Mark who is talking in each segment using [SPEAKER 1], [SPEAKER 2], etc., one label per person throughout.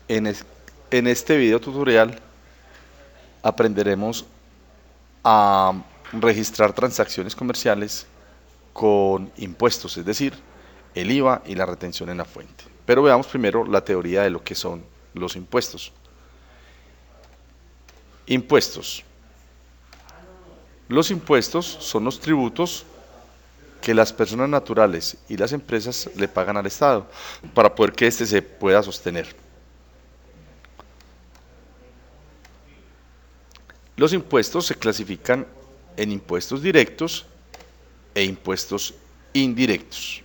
[SPEAKER 1] En, en este video tutorial aprenderemos a registrar transacciones comerciales con impuestos, es decir, el IVA y la retención en la fuente. Pero veamos primero la teoría de lo que son los impuestos. Impuestos. Los impuestos son los tributos que las personas naturales y las empresas le pagan al Estado para poder que éste se pueda sostener. Los impuestos se clasifican en impuestos directos e impuestos indirectos.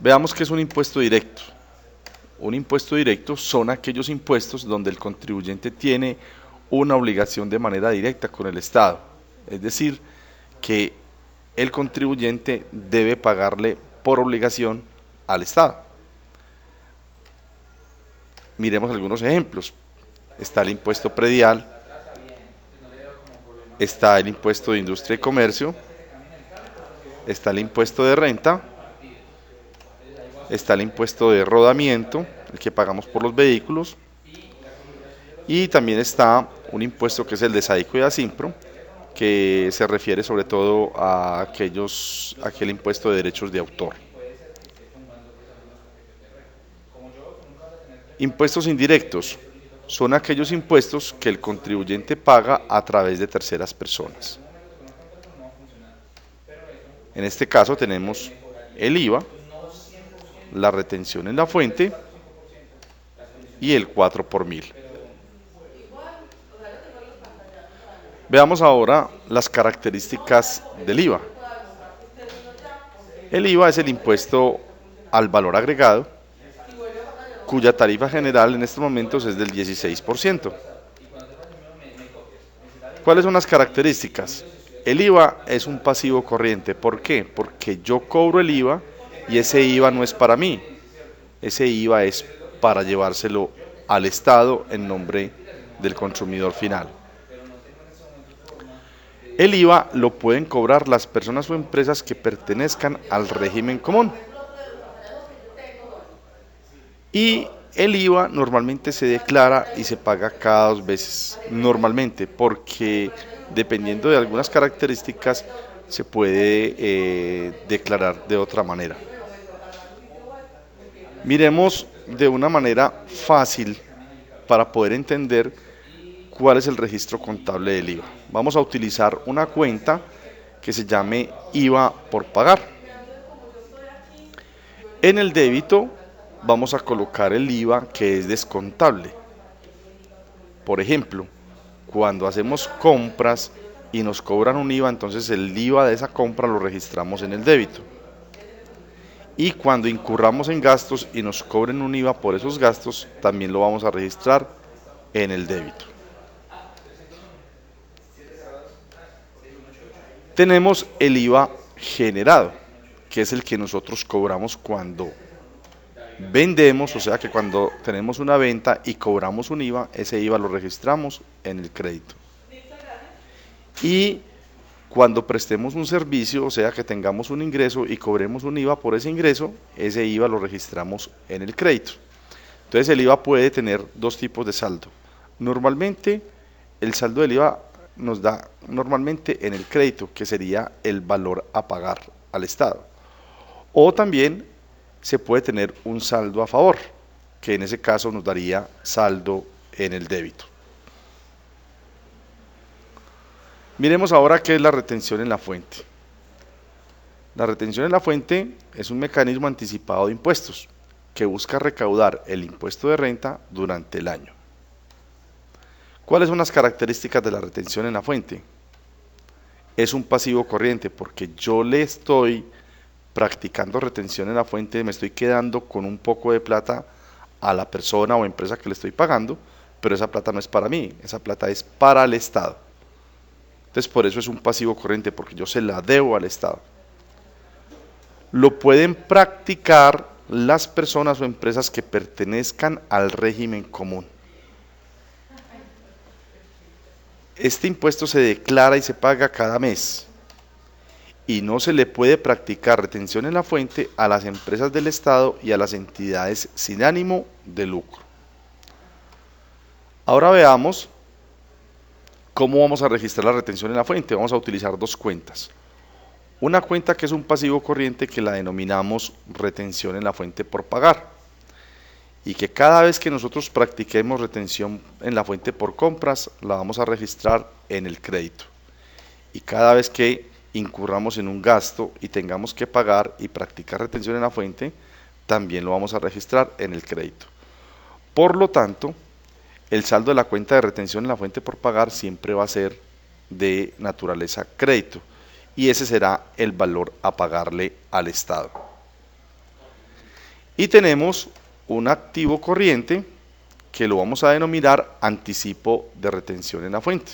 [SPEAKER 1] Veamos qué es un impuesto directo. Un impuesto directo son aquellos impuestos donde el contribuyente tiene una obligación de manera directa con el Estado. Es decir, que el contribuyente debe pagarle por obligación al Estado. Miremos algunos ejemplos. Está el impuesto predial, está el impuesto de industria y comercio, está el impuesto de renta, está el impuesto de rodamiento, el que pagamos por los vehículos, y también está un impuesto que es el de SAICO y ASIMPRO, que se refiere sobre todo a aquel impuesto de derechos de autor. Impuestos indirectos son aquellos impuestos que el contribuyente paga a través de terceras personas. En este caso tenemos el IVA, la retención en la fuente y el 4 por mil. Veamos ahora las características del IVA. El IVA es el impuesto al valor agregado, cuya tarifa general en estos momentos es del 16%. ¿Cuáles son las características? El IVA es un pasivo corriente. ¿Por qué? Porque yo cobro el IVA y ese IVA no es para mí. Ese IVA es para llevárselo al Estado en nombre del consumidor final. El IVA lo pueden cobrar las personas o empresas que pertenezcan al régimen común. Y el IVA normalmente se declara y se paga cada 2 veces, normalmente, porque dependiendo de algunas características se puede declarar de otra manera. Miremos de una manera fácil para poder entender cuál es el registro contable del IVA. Vamos a utilizar una cuenta que se llame IVA por pagar. En el débito vamos a colocar el IVA que es descontable. Por ejemplo, cuando hacemos compras y nos cobran un IVA, entonces el IVA de esa compra lo registramos en el débito. Y cuando incurramos en gastos y nos cobren un IVA por esos gastos, también lo vamos a registrar en el débito. Tenemos el IVA generado, que es el que nosotros cobramos cuando vendemos, o sea que cuando tenemos una venta y cobramos un IVA, ese IVA lo registramos en el crédito. Y cuando prestemos un servicio, o sea que tengamos un ingreso y cobremos un IVA por ese ingreso, ese IVA lo registramos en el crédito. Entonces el IVA puede tener 2 tipos de saldo. Normalmente el saldo del IVA nos da normalmente en el crédito, que sería el valor a pagar al Estado. O también se puede tener un saldo a favor, que en ese caso nos daría saldo en el débito. Miremos ahora qué es la retención en la fuente. La retención en la fuente es un mecanismo anticipado de impuestos que busca recaudar el impuesto de renta durante el año. ¿Cuáles son las características de la retención en la fuente? Es un pasivo corriente porque yo le estoy practicando retención en la fuente, me estoy quedando con un poco de plata a la persona o empresa que le estoy pagando, pero esa plata no es para mí, esa plata es para el Estado. Entonces por eso es un pasivo corriente, porque yo se la debo al Estado. Lo pueden practicar las personas o empresas que pertenezcan al régimen común. Este impuesto se declara y se paga cada mes y no se le puede practicar retención en la fuente a las empresas del Estado y a las entidades sin ánimo de lucro. Ahora veamos cómo vamos a registrar la retención en la fuente. Vamos a utilizar dos cuentas. Una cuenta que es un pasivo corriente que la denominamos retención en la fuente por pagar, y que cada vez que nosotros practiquemos retención en la fuente por compras la vamos a registrar en el crédito, y cada vez que incurramos en un gasto y tengamos que pagar y practicar retención en la fuente también lo vamos a registrar en el crédito. Por lo tanto, el saldo de la cuenta de retención en la fuente por pagar siempre va a ser de naturaleza crédito, y ese será el valor a pagarle al Estado. Y tenemos un activo corriente que lo vamos a denominar anticipo de retención en la fuente.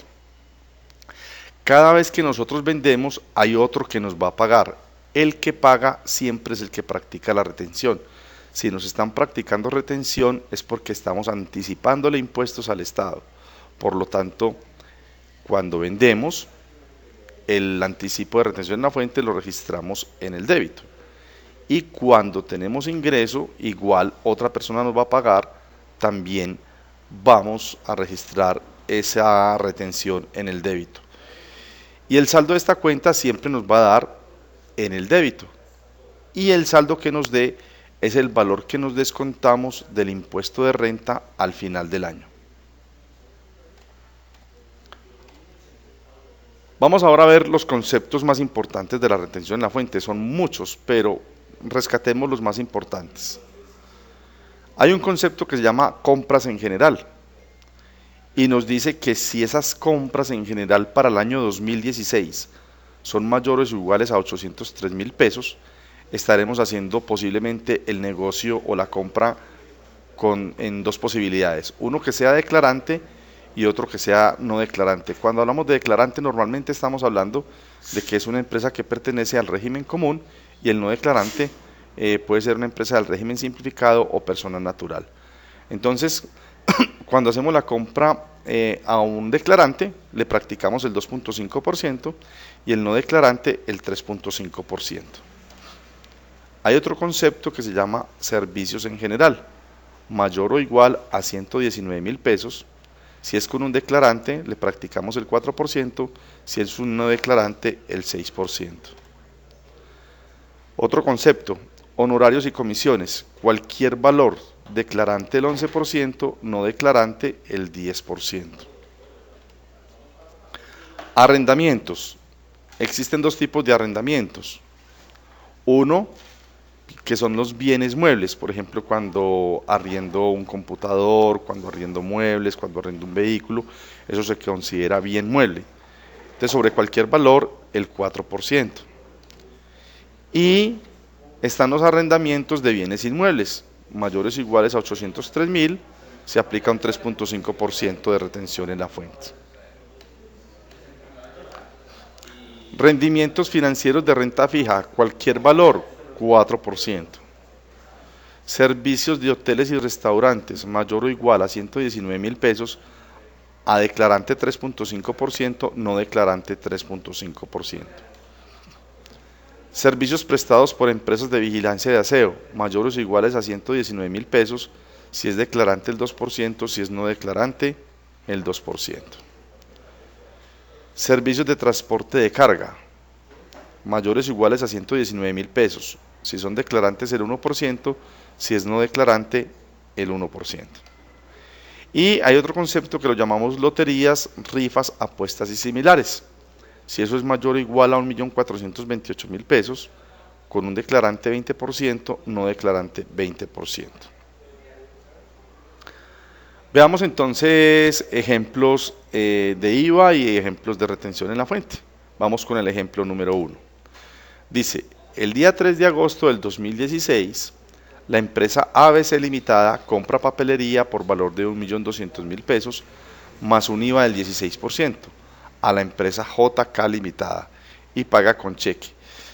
[SPEAKER 1] Cada vez que nosotros vendemos hay otro que nos va a pagar. El que paga siempre es el que practica la retención. Si nos están practicando retención es porque estamos anticipándole impuestos al Estado. Por lo tanto, cuando vendemos, el anticipo de retención en la fuente lo registramos en el débito. Y cuando tenemos ingreso, igual otra persona nos va a pagar, también vamos a registrar esa retención en el débito. Y el saldo de esta cuenta siempre nos va a dar en el débito. Y el saldo que nos dé es el valor que nos descontamos del impuesto de renta al final del año. Vamos ahora a ver los conceptos más importantes de la retención en la fuente. Son muchos, pero rescatemos los más importantes. Hay un concepto que se llama compras en general, y nos dice que si esas compras en general para el año 2016 son mayores o iguales a 803.000 pesos, estaremos haciendo posiblemente el negocio o la compra en dos posibilidades: uno que sea declarante y otro que sea no declarante. Cuando hablamos de declarante, normalmente estamos hablando de que es una empresa que pertenece al régimen común, y el no declarante puede ser una empresa del régimen simplificado o persona natural. Entonces, cuando hacemos la compra a un declarante, le practicamos el 2.5% y el no declarante el 3.5%. Hay otro concepto que se llama servicios en general, mayor o igual a 119.000 pesos. Si es con un declarante, le practicamos el 4%, si es un no declarante, el 6%. Otro concepto, honorarios y comisiones, cualquier valor, declarante el 11%, no declarante el 10%. Arrendamientos. Existen dos tipos de arrendamientos. Uno, que son los bienes muebles, por ejemplo, cuando arriendo un computador, cuando arriendo muebles, cuando arriendo un vehículo, eso se considera bien mueble. Entonces, sobre cualquier valor, el 4%. Y están los arrendamientos de bienes inmuebles, mayores o iguales a 803.000, se aplica un 3.5% de retención en la fuente. Rendimientos financieros de renta fija, cualquier valor, 4%. Servicios de hoteles y restaurantes, mayor o igual a 119.000 pesos, a declarante 3.5%, no declarante 3.5%. Servicios prestados por empresas de vigilancia de aseo, mayores o iguales a 119.000 pesos, si es declarante el 2%, si es no declarante el 2%. Servicios de transporte de carga, mayores o iguales a 119.000 pesos, si son declarantes el 1%, si es no declarante el 1%. Y hay otro concepto que lo llamamos loterías, rifas, apuestas y similares. Si eso es mayor o igual a 1.428.000 pesos, con un declarante 20%, no declarante 20%. Veamos entonces ejemplos de IVA y ejemplos de retención en la fuente. Vamos con el ejemplo número 1. Dice, el día 3 de agosto del 2016, la empresa ABC Limitada compra papelería por valor de 1.200.000 pesos más un IVA del 16% a la empresa JK Limitada y paga con cheque.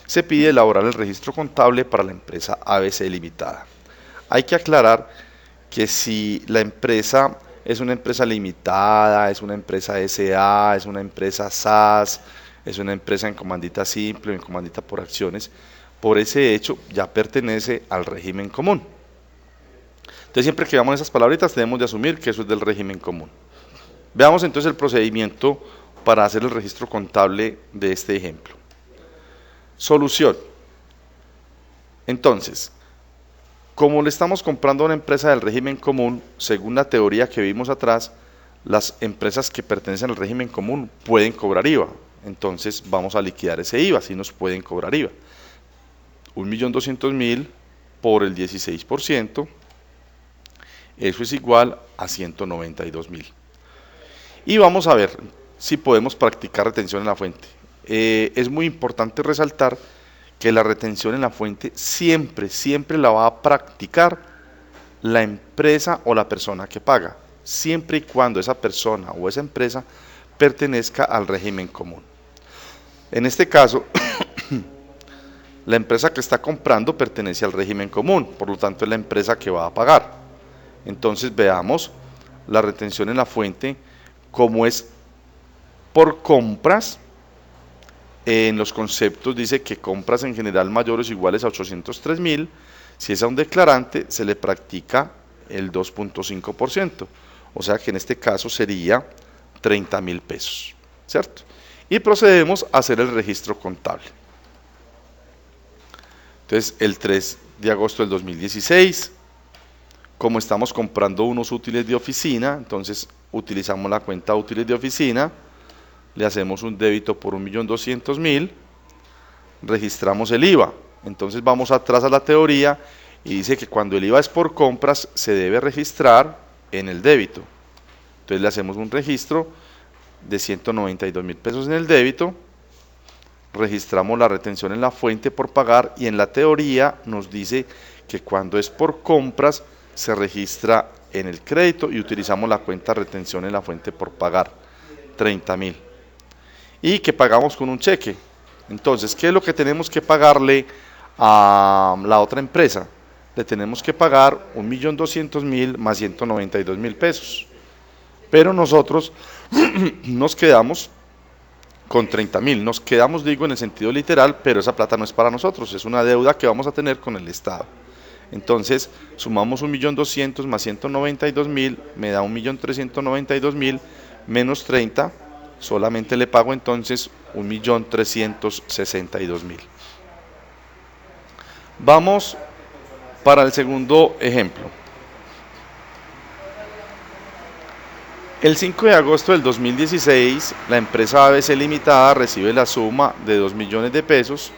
[SPEAKER 1] Se pide elaborar el registro contable para la empresa ABC Limitada. Hay que aclarar que si la empresa es una empresa limitada, es una empresa SA, es una empresa SAS, es una empresa en comandita simple o en comandita por acciones, por ese hecho ya pertenece al régimen común. Entonces siempre que veamos esas palabritas tenemos de asumir que eso es del régimen común. Veamos entonces el procedimiento para hacer el registro contable de este ejemplo. Solución. Entonces, como le estamos comprando a una empresa del régimen común, según la teoría que vimos atrás, las empresas que pertenecen al régimen común pueden cobrar IVA. Entonces vamos a liquidar ese IVA, si nos pueden cobrar IVA. 1.200.000 por el 16%, eso es igual a 192.000. Y vamos a ver si podemos practicar retención en la fuente. Es muy importante resaltar que la retención en la fuente siempre la va a practicar la empresa o la persona que paga, siempre y cuando esa persona o esa empresa pertenezca al régimen común. En este caso, la empresa que está comprando pertenece al régimen común, por lo tanto es la empresa que va a pagar. Entonces veamos la retención en la fuente como es por compras. En los conceptos dice que compras en general mayores o iguales a 803.000, si es a un declarante se le practica el 2.5%, o sea que en este caso sería 30.000 pesos, ¿cierto? Y procedemos a hacer el registro contable. Entonces el 3 de agosto del 2016, como estamos comprando unos útiles de oficina, entonces utilizamos la cuenta útiles de oficina, le hacemos un débito por 1.200.000, registramos el IVA. Entonces vamos atrás a la teoría y dice que cuando el IVA es por compras se debe registrar en el débito. Entonces le hacemos un registro de 192.000 pesos en el débito, registramos la retención en la fuente por pagar y en la teoría nos dice que cuando es por compras se registra en el crédito y utilizamos la cuenta retención en la fuente por pagar, 30.000. Y que pagamos con un cheque. Entonces, ¿qué es lo que tenemos que pagarle a la otra empresa? Le tenemos que pagar 1.200.000 más 192.000 pesos. Pero nosotros nos quedamos con 30.000. Nos quedamos, digo, en el sentido literal, pero esa plata no es para nosotros, es una deuda que vamos a tener con el Estado. Entonces, sumamos 1.200.000 más 192.000, me da 1.392.000 menos 30, solamente le pago entonces 1.362.000. Vamos para el segundo ejemplo. El 5 de agosto del 2016, la empresa ABC Limitada recibe la suma de 2 millones de pesos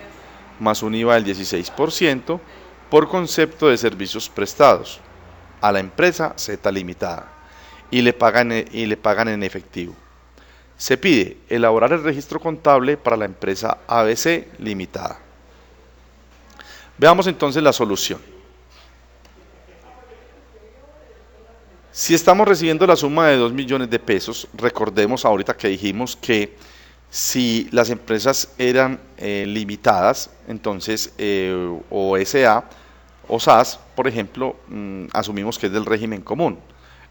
[SPEAKER 1] más un IVA del 16% por concepto de servicios prestados a la empresa Z Limitada y le pagan en efectivo. Se pide elaborar el registro contable para la empresa ABC Limitada. Veamos entonces la solución. Si estamos recibiendo la suma de 2 millones de pesos, recordemos ahorita que dijimos que si las empresas eran limitadas, entonces o SA o SAS, por ejemplo, asumimos que es del régimen común.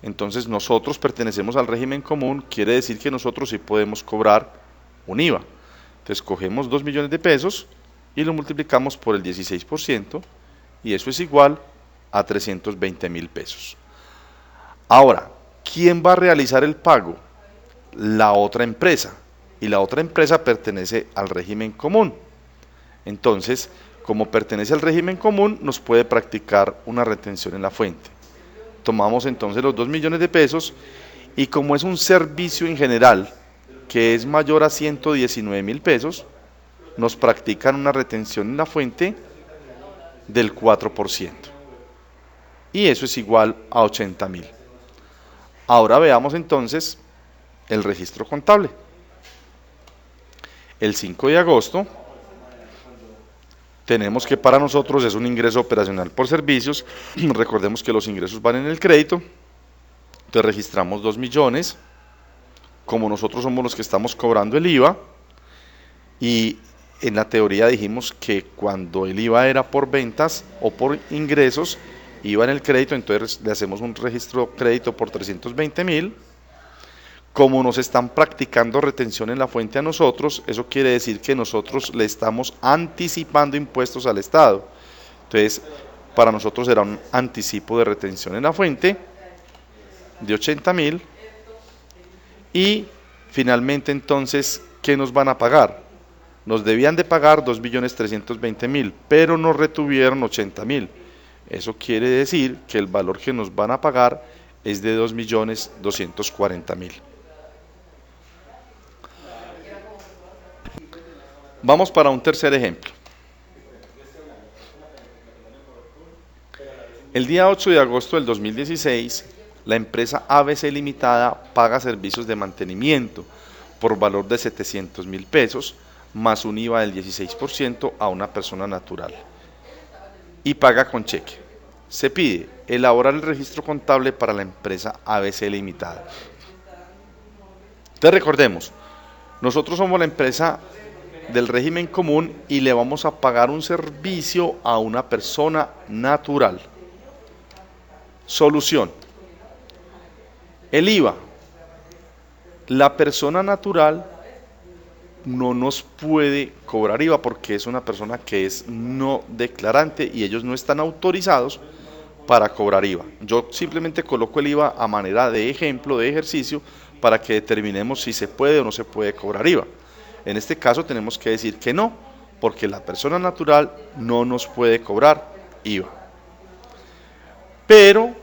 [SPEAKER 1] Entonces nosotros pertenecemos al régimen común, quiere decir que nosotros sí podemos cobrar un IVA. Entonces cogemos 2 millones de pesos y lo multiplicamos por el 16% y eso es igual a 320.000 pesos. Ahora, ¿quién va a realizar el pago? La otra empresa, y la otra empresa pertenece al régimen común. Entonces, como pertenece al régimen común, nos puede practicar una retención en la fuente. Tomamos entonces los 2 millones de pesos y como es un servicio en general que es mayor a 119.000 pesos, nos practican una retención en la fuente del 4%. Y eso es igual a 80.000. Ahora veamos entonces el registro contable. El 5 de agosto tenemos que para nosotros es un ingreso operacional por servicios. Recordemos que los ingresos van en el crédito. Entonces registramos 2 millones. Como nosotros somos los que estamos cobrando el IVA. Y en la teoría dijimos que cuando el IVA era por ventas o por ingresos, iba en el crédito, entonces le hacemos un registro crédito por 320.000. Como nos están practicando retención en la fuente a nosotros, eso quiere decir que nosotros le estamos anticipando impuestos al Estado. Entonces, para nosotros será un anticipo de retención en la fuente de 80.000. Y finalmente entonces, ¿qué nos van a pagar? Nos debían de pagar 2.320.000, pero nos retuvieron 80.000. Eso quiere decir que el valor que nos van a pagar es de 2.240.000. Vamos para un tercer ejemplo. El día 8 de agosto del 2016, la empresa ABC Limitada paga servicios de mantenimiento por valor de 700.000 pesos, más un IVA del 16% a una persona natural, y paga con cheque. Se pide elaborar el registro contable para la empresa ABC Limitada. Entonces recordemos, nosotros somos la empresa del régimen común y le vamos a pagar un servicio a una persona natural. Solución. El IVA. La persona natural no nos puede cobrar IVA porque es una persona que es no declarante y ellos no están autorizados para cobrar IVA. Yo simplemente coloco el IVA a manera de ejemplo, de ejercicio, para que determinemos si se puede o no se puede cobrar IVA. En este caso tenemos que decir que no, porque la persona natural no nos puede cobrar IVA. Pero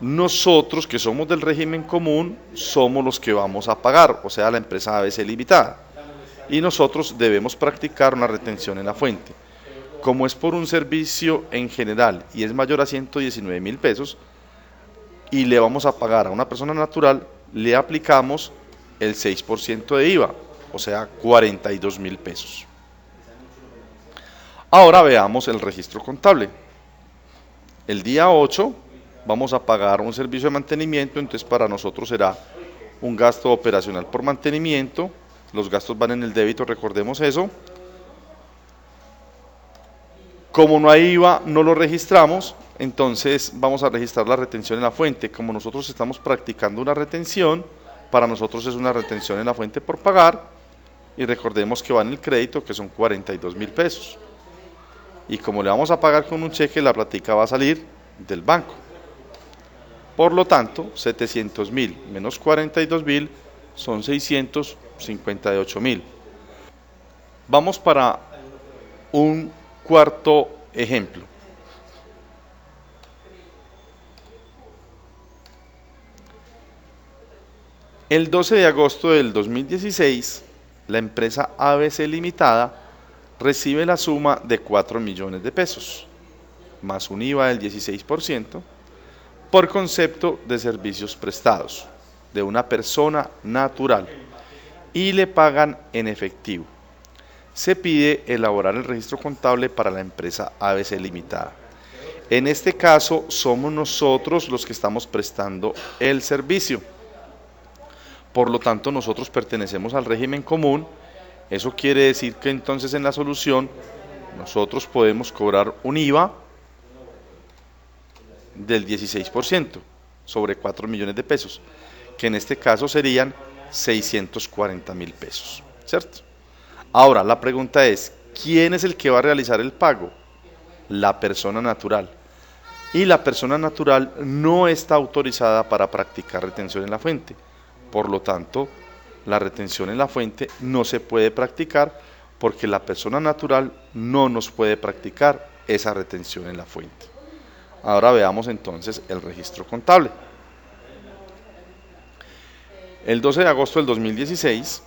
[SPEAKER 1] nosotros que somos del régimen común somos los que vamos a pagar, o sea, la empresa ABC Limitada. Y nosotros debemos practicar una retención en la fuente. Como es por un servicio en general y es mayor a 119.000 pesos y le vamos a pagar a una persona natural, le aplicamos el 6% de IVA, o sea, 42.000 pesos. Ahora veamos el registro contable. El día 8 vamos a pagar un servicio de mantenimiento, entonces para nosotros será un gasto operacional por mantenimiento. Los gastos van en el débito, recordemos eso. Como no hay IVA, no lo registramos, entonces vamos a registrar la retención en la fuente. Como nosotros estamos practicando una retención, para nosotros es una retención en la fuente por pagar, y recordemos que va en el crédito, que son 42.000 pesos. Y como le vamos a pagar con un cheque, la plática va a salir del banco. Por lo tanto, 700.000 menos 42.000 son 658.000. Vamos para un cuarto ejemplo. El 12 de agosto del 2016, la empresa ABC Limitada recibe la suma de 4 millones de pesos, más un IVA del 16%, por concepto de servicios prestados de una persona natural y le pagan en efectivo. Se pide elaborar el registro contable para la empresa ABC Limitada. En este caso, somos nosotros los que estamos prestando el servicio. Por lo tanto, nosotros pertenecemos al régimen común. Eso quiere decir que entonces en la solución nosotros podemos cobrar un IVA del 16% sobre 4 millones de pesos, que en este caso serían 640.000 pesos, ¿cierto? Ahora, la pregunta es, ¿quién es el que va a realizar el pago? La persona natural. Y la persona natural no está autorizada para practicar retención en la fuente. Por lo tanto, la retención en la fuente no se puede practicar porque la persona natural no nos puede practicar esa retención en la fuente. Ahora veamos entonces el registro contable. El 12 de agosto del 2016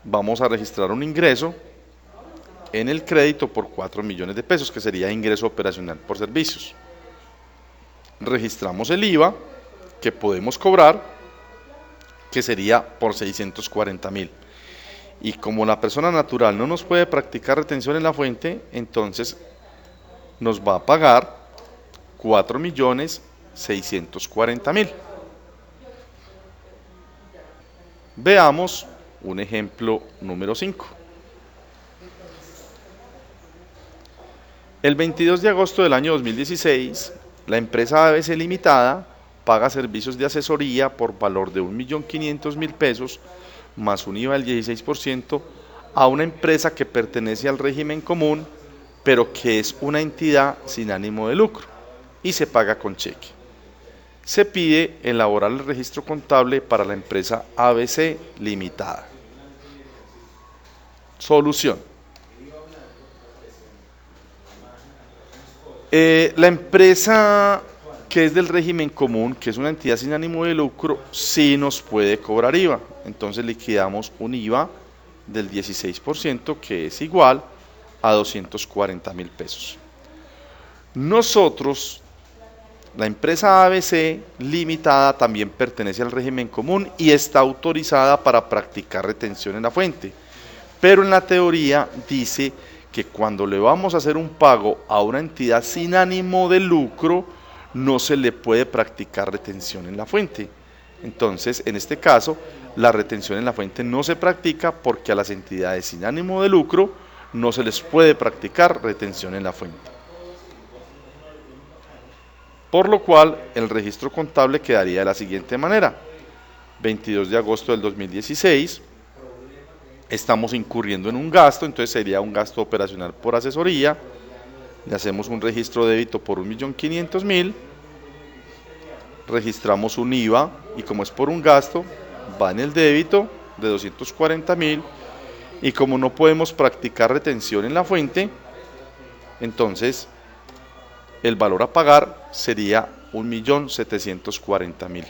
[SPEAKER 1] vamos a registrar un ingreso en el crédito por 4 millones de pesos, que sería ingreso operacional por servicios. Registramos el IVA que podemos cobrar, que sería por 640.000. Y como la persona natural no nos puede practicar retención en la fuente, entonces nos va a pagar 4.640.000. Veamos un ejemplo número 5. El 22 de agosto del año 2016, la empresa ABC Limitada paga servicios de asesoría por valor de 1.500.000 pesos más un IVA del 16% a una empresa que pertenece al régimen común, pero que es una entidad sin ánimo de lucro y se paga con cheque. Se pide elaborar el registro contable para la empresa ABC Limitada. Solución. La empresa que es del régimen común, que es una entidad sin ánimo de lucro, sí nos puede cobrar IVA. Entonces liquidamos un IVA del 16%, que es igual a 240.000 pesos. Nosotros, la empresa ABC Limitada, también pertenece al régimen común y está autorizada para practicar retención en la fuente. Pero en la teoría dice que cuando le vamos a hacer un pago a una entidad sin ánimo de lucro, no se le puede practicar retención en la fuente. Entonces, en este caso, la retención en la fuente no se practica porque a las entidades sin ánimo de lucro no se les puede practicar retención en la fuente. Por lo cual, el registro contable quedaría de la siguiente manera. 22 de agosto del 2016, estamos incurriendo en un gasto, entonces sería un gasto operacional por asesoría. Le hacemos un registro de débito por 1.500.000, registramos un IVA y como es por un gasto, va en el débito de 240.000 y como no podemos practicar retención en la fuente, entonces el valor a pagar sería 1.740.000.